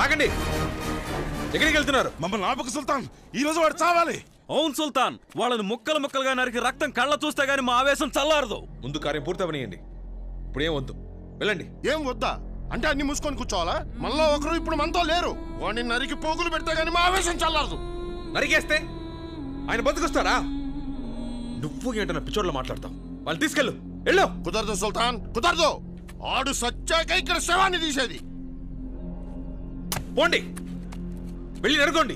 ఆగండి, ఎక్కడికి వెళ్తున్నారు? మమ్మల్ని ఆపక సుల్తాన్, ఈ రోజు వాడు చావాలి. అవును సుల్తాన్, వాళ్ళని ముక్కలు ముక్కలుగా నరికి రక్తం కళ్ళ చూస్తే గానీ మా ఆవేశం చల్లారదు. ముందు కార్యం పూర్తవనియండి, ఇప్పుడేం వద్దు, వెళ్ళండి. ఏం వద్దా అంటే అన్ని మూసుకొని కూర్చోవాలా? మళ్ళా ఒకరు ఇప్పుడు మనతో లేరు. వాడిని నరికి పోగులు పెడితే గానీ మా ఆవేశం చల్లారదు. నరికేస్తే ఆయన బతుకొస్తారా? నువ్వు ఏంటన్నా పిచ్చోడ్లో మాట్లాడతావు? వాళ్ళు తీసుకెళ్ళు, వెళ్ళు. కుదరదు సుల్తాన్, కుదరదు. ఆడు సచ్చాక ఇక్కడ శవాన్ని తీసేది. పోండి, వెళ్ళి నరుకోండి.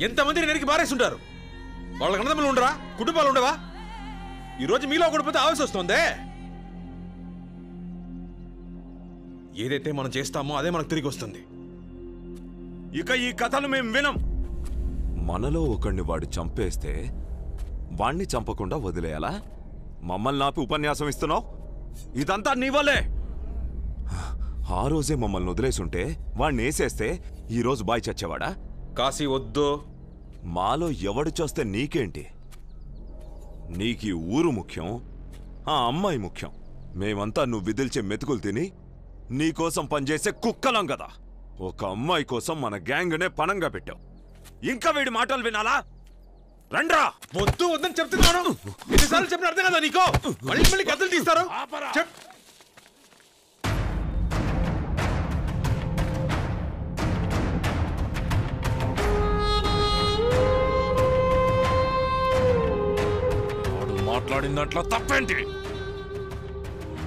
ఎంతమందిని నరికి మారేస్తుంటారు. వాళ్ళకి అన్నదమ్ములు ఉండరా? కుటుంబాలు ఉండవా? ఈరోజు మీలో ఒకటి పోతే ఆవేశం వస్తుందే. ఏదైతే మనం చేస్తామో అదే మనకు తిరిగి వస్తుంది. ఇక ఈ కథలు మేము వినం. మనలో ఒకడిని వాడు చంపేస్తే వాణ్ణి చంపకుండా వదిలేయాలా? మమ్మల్ని ఆపి ఉపన్యాసం ఇస్తున్నావు? ఇదంతా నీ వల్లే. ఆ రోజే మమ్మల్ని వదిలేసుంటే వాణ్ణి వేసేస్తే ఈరోజు బాయ్ చచ్చేవాడా? కాశీ వద్దు. మాలో ఎవడు చేస్తే నీకేంటి? నీకీ ఊరు ముఖ్యం, ఆ అమ్మాయి ముఖ్యం. మేమంతా నువ్వు విదిల్చే మెతుకులు తిని నీకోసం పనిచేసే కుక్కలం కదా. ఒక అమ్మాయి కోసం మన గ్యాంగ్నే పణంగా పెట్టావు. ఇంకా వీడి మాటలు వినాలా? రండ్రా. వద్దు వద్దని చెప్తున్నాను. ఎన్నిసార్లు చెప్పిన అర్థం కదా నీకో? మళ్ళీ మళ్ళీ కథలు తీస్తారు. వాడు మాట్లాడిన దాంట్లో తప్పేంటి?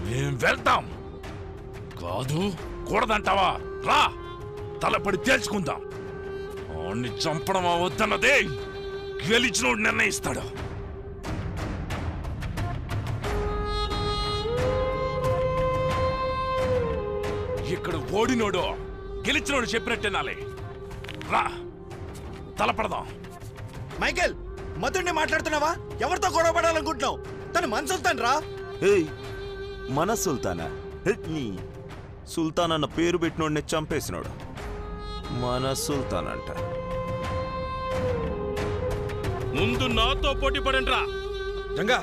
మేం వెళ్తాం. కాదు కూడదంటావా? రా, తలపడి తేల్చుకుందాం. వాణ్ణి చంపడమా వద్దన్నదే గెలిచినోడు నిర్ణయిస్తాడు. ఇక్కడ ఓడినోడు గెలిచినోడు చెప్పినట్టేనాలి. రా, తలపడదాం. మైకేల్, మధుడిని మాట్లాడుతున్నావా? ఎవరితో గొడవ పడాలనుకుంటున్నావు? తను మన సుల్తాన్ రా. ఏయ్, మన సుల్తానా? నీ సుల్తాన్ అన్న పేరు పెట్టినోడిని చంపేసినాడు. మన సుల్తాన్ అంట. ముందు నాతో పోటీ పడండి రా. జంగా,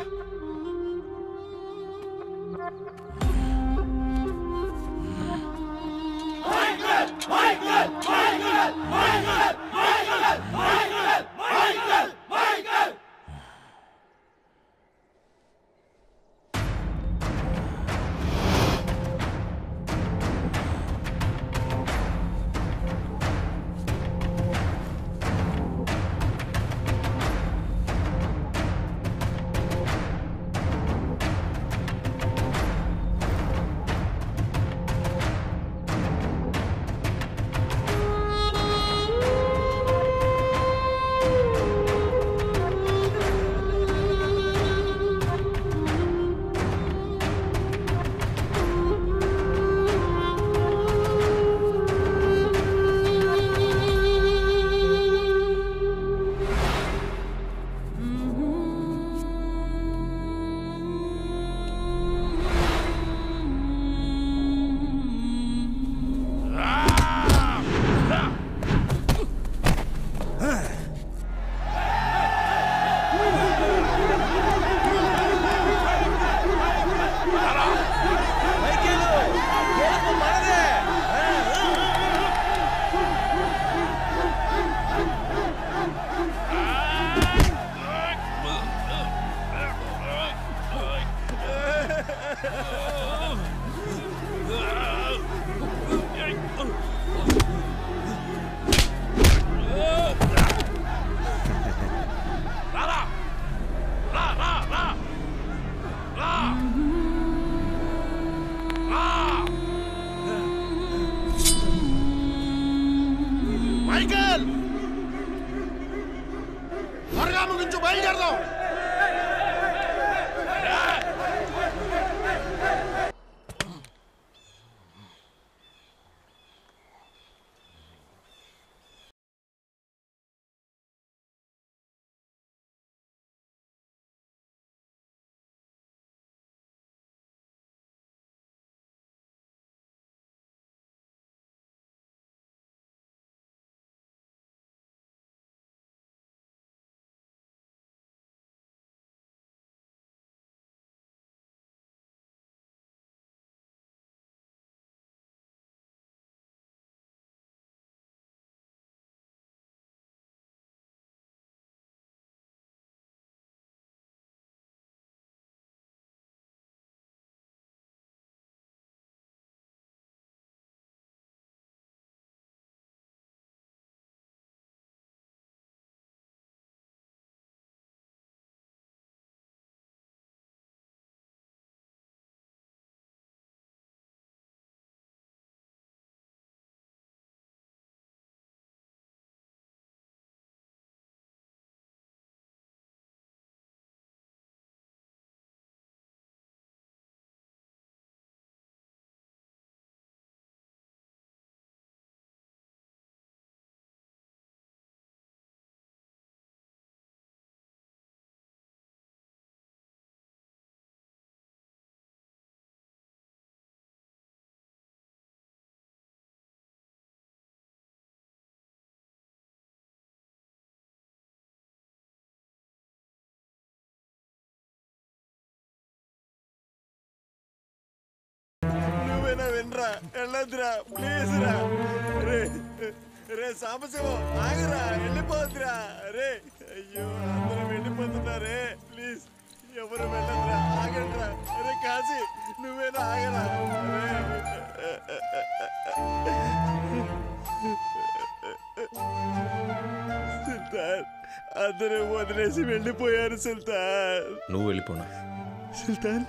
మైకేల్, త్వరగా ముగించు, బయలుదేరదాం. ఆగండ్రా, వెళ్ళొద్దురా ప్లీజ్ రా. రే రే సాంబశివం ఆగరా, వెళ్ళిపోద్దురా. రే అయ్యో అందరూ వెళ్ళిపోతున్నారే, ప్లీజ్ ఎవరు వెళ్ళొద్దురా, ఆగండ్రా. రే కాశీ నువ్వేనా ఆగరా. సుల్తాన్ అందరూ వదిలేసి వెళ్ళిపోయారు సుల్తాన్. నువ్వు వెళ్ళిపోనా సుల్తాన్?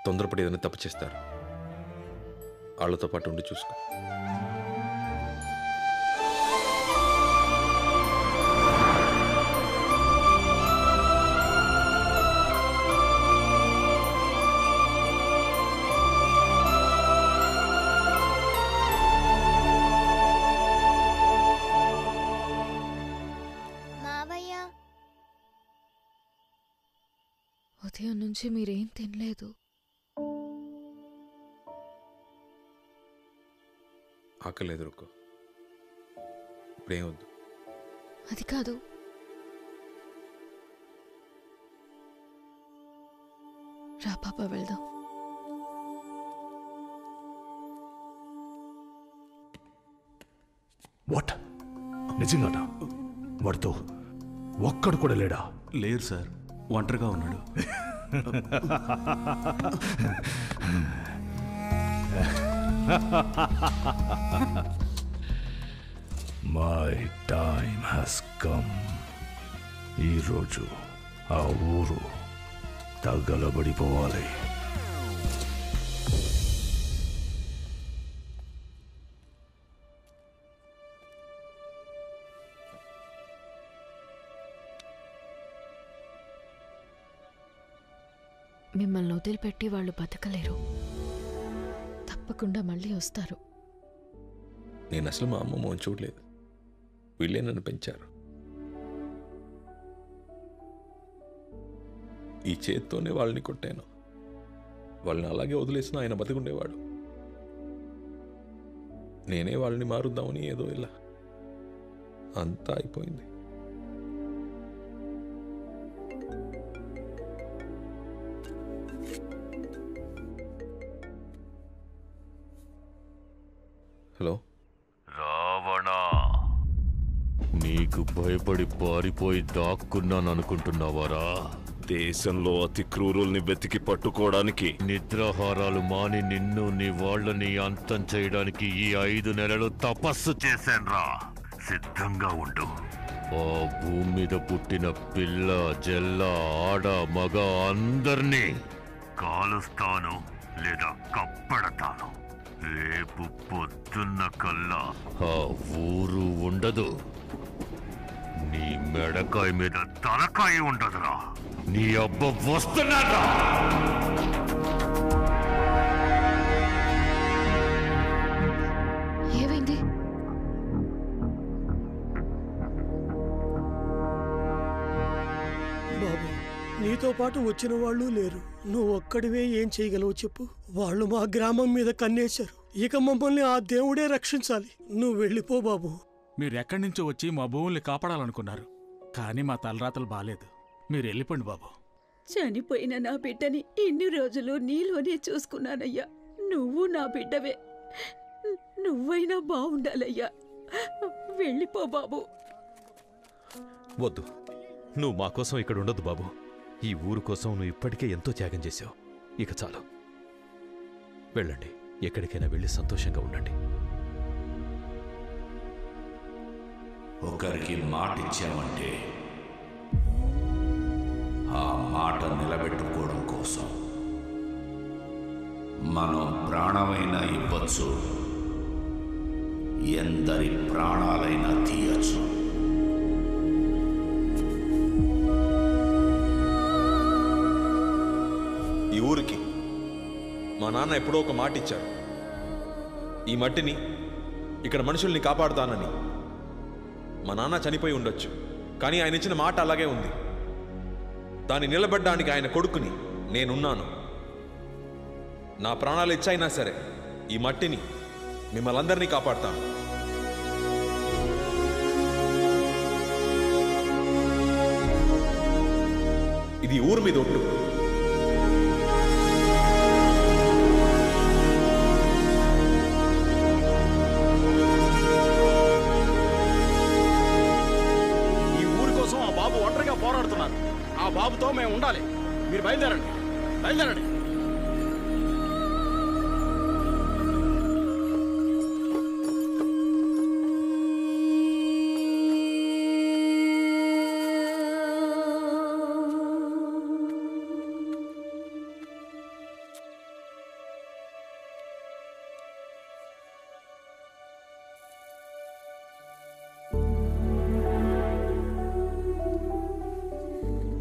తొందరపడి ఏదైనా తప్పు చేస్తారు, వాళ్ళతో పాటు ఉండి చూసుకో. ఉదయం నుంచి మీరేం తినలేదు. ఆకలి ఎదుర్కో, ఇప్పుడేం వద్దు. అది కాదు, రా పాప వెళ్దాం. వాట్? నిజంగానా? వాడితో ఒక్కడు కూడా లేడా? లేరు సార్, ఒంటరిగా ఉన్నాడు. My time has come. ఈరోజు ఆ ఊరు తగలబడిపోవాలి. మిమ్మల్ని వదిలిపెట్టి వాళ్ళు బతకలేరు, తప్పకుండా మళ్ళీ వస్తారు. నేను అసలు మా అమ్మ మోహన్ చూడలేదు, వీళ్ళే నన్ను పెంచారు. ఈ చేత్తోనే వాళ్ళని కొట్టాను, వాళ్ళని అలాగే వదిలేసిన ఆయన బతికుండేవాడు. నేనే వాళ్ళని మారుద్దామని ఏదో ఇలా అంతా అయిపోయింది. హలో రావణ, నీకు భయపడి పారిపోయి దాక్కున్నాననుకుంటున్నావారా? దేశంలో అతి క్రూరుల్ని వెతికి పట్టుకోవడానికి నిద్రాహారాలు మాని నిన్ను నీ వాళ్ళని అంతం చేయడానికి ఈ 5 నెలలు తపస్సు చేశాన్రా. సిద్ధంగా ఉండు. ఆ భూమి మీద పుట్టిన పిల్ల జల్ల ఆడ మగ అందర్నీ కాలుస్తాను లేదా కప్పడతాను. రేపు పొద్దున్న కల్లా ఆ ఊరు ఉండదు. నీ మెడకాయ మీద తలకాయ ఉండదురా. నీ అబ్బ వస్తున్నాడా? ఏమైంది? బాబు, నీతో పాటు వచ్చిన వాళ్ళు లేరు, నువ్వు ఒక్కడివే ఏం చేయగలవు చెప్పు. వాళ్ళు మా గ్రామం మీద కన్నేశారు, ఇక మమ్మల్ని ఆ దేవుడే రక్షించాలి. నువ్వు వెళ్ళిపో బాబు. మీరెక్కడి నుంచో వచ్చి మా భూముల్ని కాపాడాలనుకున్నారు, కానీ మా తలరాతలు బాలేదు. మీరు వెళ్ళిపోండి బాబు. చనిపోయిన నా బిడ్డని ఇన్ని రోజులు నీలోనే చూసుకున్నానయ్యా. నువ్వు నా బిడ్డవే, నువ్వైనా బాగుండాలయ్యా. వెళ్ళిపో బాబు. వద్దు, నువ్వు మా కోసం ఇక్కడ ఉండదు బాబు. ఈ ఊరు కోసం నువ్వు ఇప్పటికే ఎంతో త్యాగం చేశావు. ఇక చాలు, వెళ్ళండి. ఎక్కడికైనా వెళ్ళి సంతోషంగా ఉండండి. ఒకరికి మాట ఇచ్చామంటే ఆ మాట నిలబెట్టుకోవడం కోసం మనం ప్రాణమైనా ఇవ్వచ్చు, ఎందరి ప్రాణాలైనా తీయచ్చు. ఈ ఊరికి మా నాన్న ఎప్పుడో ఒక మాట ఇచ్చారు, ఈ మట్టిని ఇక్కడ మనుషుల్ని కాపాడుతానని. మా నాన్న చనిపోయి ఉండొచ్చు, కానీ ఆయన ఇచ్చిన మాట అలాగే ఉంది. దాన్ని నిలబడ్డానికి ఆయన కొడుకుని నేనున్నాను. నా ప్రాణాలు ఇచ్చైనా సరే ఈ మట్టిని, మిమ్మల్ని అందరినీ కాపాడుతాను. ఇది ఊరు మీద ఒట్టు. ఆ బాబుతో మేము ఉండాలి. మీరు బయలుదేరండి, బయలుదేరండి.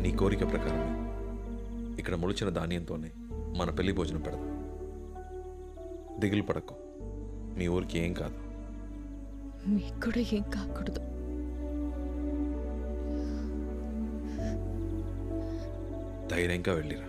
నీ కోరిక ప్రకారమే ఇక్కడ మొలిచిన ధాన్యంతోనే మన పెళ్లి భోజనం పెడదాం. దిగులు పడకు, మీ ఊరికి ఏం కాదు. మీకు కూడా ఏం కాకూడదు. ధైర్యంగా వెళ్ళిరా.